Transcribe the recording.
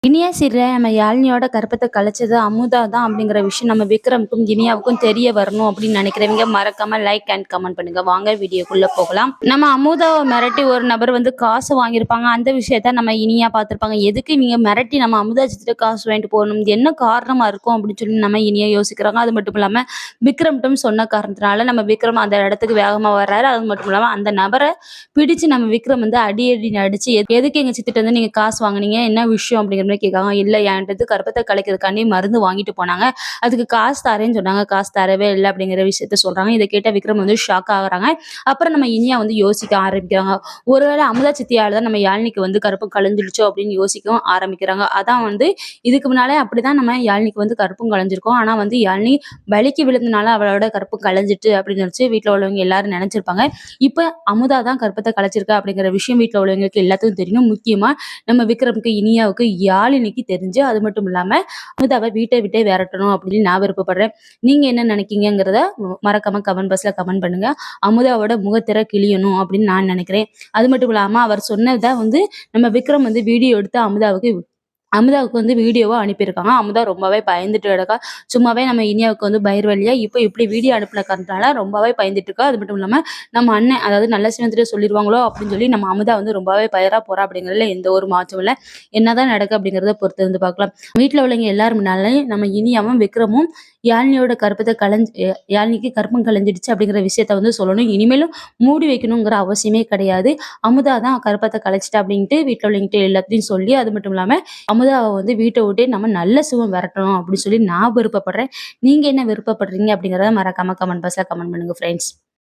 இனியா சீரியல்ல நம்ம யாழினியோட கற்பத்தை கலைச்சது அமுதா தான் அப்படிங்கிற விஷயம் நம்ம விக்ரமுக்கும் இனியாவுக்கும் தெரிய வரணும் அப்படின்னு நினைக்கிறவங்க மறக்காம லைக் அண்ட் கமெண்ட் பண்ணுங்க. வாங்க வீடியோக்குள்ள போகலாம். நம்ம அமுதாவை மிரட்டி ஒரு நபர் வந்து காசு வாங்கியிருப்பாங்க. அந்த விஷயத்த நம்ம இனியா பார்த்திருப்பாங்க. எதுக்கு இவங்க மிரட்டி நம்ம அமுதா சித்திர காசு வாங்கிட்டு போகணும், என்ன காரணமா இருக்கும் அப்படின்னு சொல்லி நம்ம இனியா யோசிக்கிறாங்க. அது மட்டும் இல்லாம விக்ரம்ட்டும் சொன்ன காரணத்தினால நம்ம விக்ரம் அந்த இடத்துக்கு வேகமா வர்றாரு. அது மட்டும் இல்லாம அந்த நபரை பிடிச்சு நம்ம விக்ரம் வந்து அடி அடி அடிச்சு எதுக்கு எங்க சித்திட்ட வந்து நீங்க காசு வாங்குனீங்க, என்ன விஷயம் அப்படிங்கிற மாதிரி கேட்காங்க. இல்ல என்கிட்ட கர்ப்பத்தை கலைக்கிறதுக்காண்டி மருந்து வாங்கிட்டு போனாங்க, அதுக்கு காசு தரேன்னு சொன்னாங்க, காசு தரவே இல்லை அப்படிங்கிற விஷயத்த சொல்றாங்க. இதை கேட்ட விக்ரம் வந்து ஷாக் ஆகுறாங்க. அப்புறம் நம்ம இனியா வந்து யோசிக்க ஆரம்பிக்கிறாங்க. ஒருவேளை அமுதா சித்தியால தான் நம்ம யாழினிக்கு வந்து கருப்பு கலைஞ்சிடுச்சோ அப்படின்னு யோசிக்கவும் ஆரம்பிக்கிறாங்க. அதான் வந்து இதுக்கு முன்னாலே அப்படிதான் நம்ம யாழினிக்கு வந்து கருப்பும் கலைஞ்சிருக்கோம். ஆனா வந்து யாழினி வலிக்கு விழுந்தனால அவளோட கருப்பு கலைஞ்சிட்டு அப்படின்னு நினைச்சு வீட்டுல உள்ளவங்க எல்லாரும் நினைச்சிருப்பாங்க. இப்ப அமுதா தான் கர்ப்பத்தை கலைச்சிருக்கா அப்படிங்கிற விஷயம் வீட்டுல உள்ளவங்களுக்கு எல்லாத்துக்கும் தெரியும். முக்கியமா நம்ம விக்ரமுக்கு இனியாவுக்கு யாழினிக்கு தெரிஞ்சு, அது மட்டும் இல்லாம அமுதாவை வீட்டை விட்டே விரட்டணும் அப்படின்னு நான் விருப்பப்படுறேன். நீங்க என்ன நினைக்கீங்கிறத மறக்காம கமெண்ட் பாக்ஸ்ல கமெண்ட் பண்ணுங்க. அமுதாவோட முகத்திரை கிழியணும் அப்படின்னு நான் நினைக்கிறேன். அது மட்டும் இல்லாம அவர் சொன்னதை வந்து நம்ம விக்ரம் வந்து வீடியோ எடுத்து அமுதாவுக்கு வந்து வீடியோவா அனுப்பியிருக்காங்க. அமுதா ரொம்பவே பயந்துட்டு கிடக்கா. சும்மாவே நம்ம இனியாவுக்கு வந்து வழியா இப்போ இப்படி வீடியோ அனுப்பின காரணத்தால ரொம்பவே பயந்துட்டு இருக்கா. அது மட்டும் இல்லாம நம்ம அண்ணன் அதாவது நல்ல சிவத்துல சொல்லிடுவாங்களோ அப்படின்னு சொல்லி நம்ம அமுதா வந்து ரொம்பவே பயரா போறா அப்படிங்கிறதுல எந்த ஒரு மாற்றமும் இல்லை. என்னதான் நடக்கு அப்படிங்கிறத பொறுத்து இருந்து பார்க்கலாம். வீட்டுல உள்ளவங்க எல்லாரும் முன்னாலையும் நம்ம இனியாவும் விக்ரமும் யாழினியோட கற்பத்தை யாழினிக்கு கற்பம் கலைஞ்சிடுச்சு அப்படிங்கிற விஷயத்த வந்து சொல்லணும். இனிமேலும் மூடி வைக்கணுங்கிற அவசியமே கிடையாது. அமுதா தான் கற்பத்தை கலைச்சிட்டா அப்படின்ட்டு வீட்டுல உள்ளவங்கிட்ட எல்லாத்தையும் சொல்லி, அது மட்டும் இல்லாம அமுதாவை வந்து வீட்டை விட்டே நம்ம நல்ல சுகம் விரட்டணும் அப்படின்னு சொல்லி நான் விருப்பப்படுறேன். நீங்க என்ன விருப்பப்படுறீங்க அப்படிங்கிறத மறக்காம கமெண்ட் பாக்ஸ்ல கமெண்ட் பண்ணுங்க ஃப்ரெண்ட்ஸ்.